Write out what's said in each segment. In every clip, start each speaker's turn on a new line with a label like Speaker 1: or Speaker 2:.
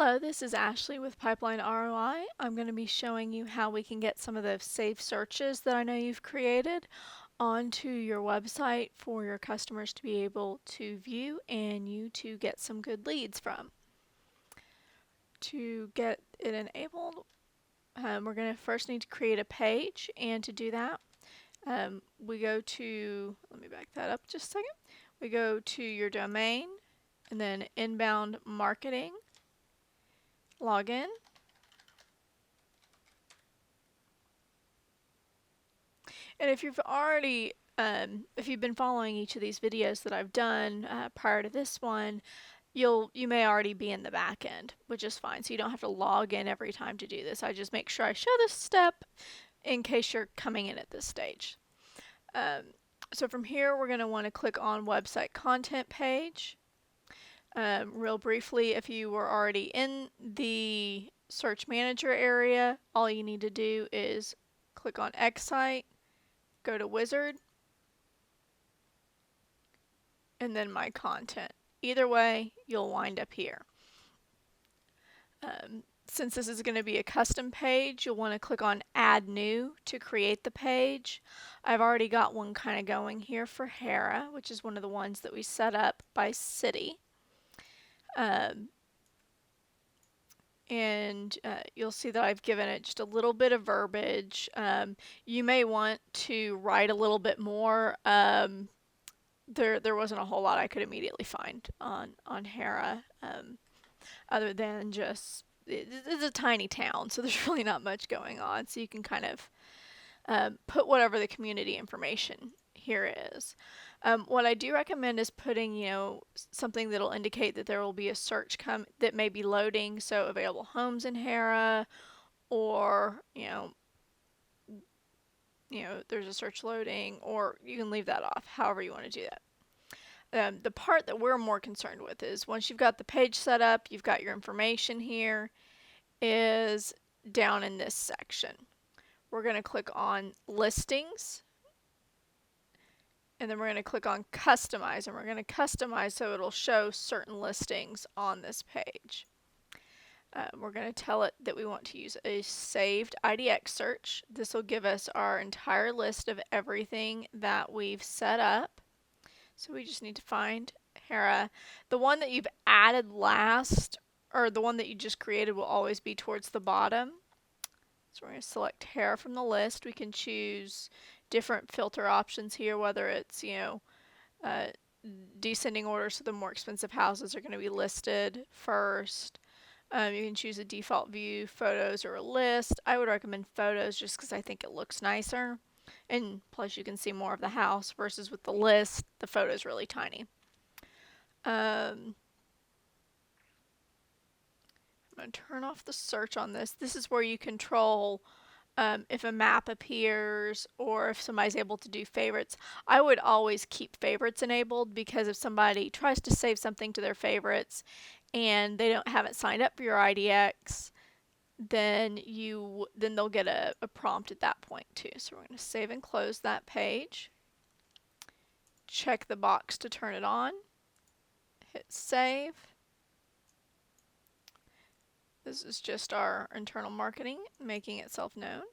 Speaker 1: Hello, this is Ashley with Pipeline ROI. I'm going to be showing you how we can get some of those saved searches that I know you've created onto your website for your customers to be able to view and you to get some good leads from. To get it enabled, we're going to first need to create a page, and to do that, we go to, let me back that up just a second. We go to your domain and then inbound marketing. Log in. And if you've already, if you've been following each of these videos that I've done prior to this one, you may already be in the back end, which is fine. So you don't have to log in every time to do this. I just make sure I show this step in case you're coming in at this stage. So from here, we're going to want to click on Website Content Page. Real briefly, if you were already in the Search Manager area, all you need to do is click on Excite, go to Wizard, and then My Content. Either way, you'll wind up here. Since this is going to be a custom page, you'll want to click on Add New to create the page. I've already got one kind of going here for Hera, which is one of the ones that we set up by city. You'll see that I've given it just a little bit of verbiage. You may want to write a little bit more. There wasn't a whole lot I could immediately find on Hera, other than just it's a tiny town, so there's really not much going on. So you can kind of put whatever the community information here is. What I do recommend is putting, something that'll indicate that there will be a search that may be loading, so available homes in Hera, or there's a search loading, or you can leave that off, however you want to do that. The part that we're more concerned with is once you've got the page set up, you've got your information here, is down in this section. We're going to click on Listings, and then we're going to click on Customize, and we're going to customize so it'll show certain listings on this page. We're going to tell it that we want to use a saved IDX search. This will give us our entire list of everything that we've set up. So we just need to find Hera. The one that you've added last, or the one that you just created, will always be towards the bottom. So we're going to select Hera from the list. We can choose different filter options here, whether it's, descending order, so the more expensive houses are going to be listed first. You can choose a default view, photos, or a list. I would recommend photos just because I think it looks nicer. And plus you can see more of the house versus with the list, the photo is really tiny. I'm going to turn off the search on this. This is where you control if a map appears or if somebody's able to do favorites. I would always keep favorites enabled, because if somebody tries to save something to their favorites and they haven't signed up for your IDX, then they'll get a prompt at that point too. So we're going to save and close that page. Check the box to turn it on. Hit save. This is just our internal marketing making itself known.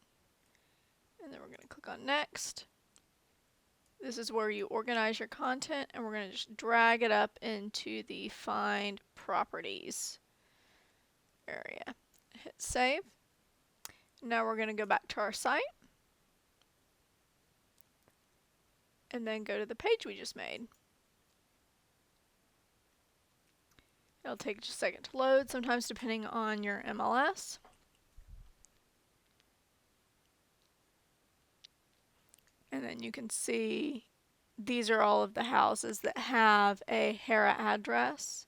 Speaker 1: And then we're going to click on next. This is where you organize your content, and we're going to just drag it up into the Find Properties area. Hit save. Now we're going to go back to our site and then go to the page we just made. It'll take just a second to load, sometimes depending on your MLS. And then you can see these are all of the houses that have a Hera address.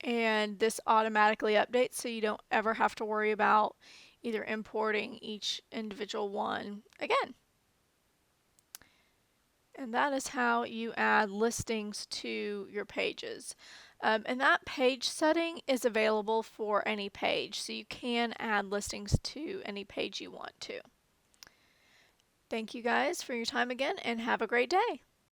Speaker 1: And this automatically updates, so you don't ever have to worry about either importing each individual one again. And that is how you add listings to your pages. And that page setting is available for any page, so you can add listings to any page you want to. Thank you guys for your time again, and have a great day.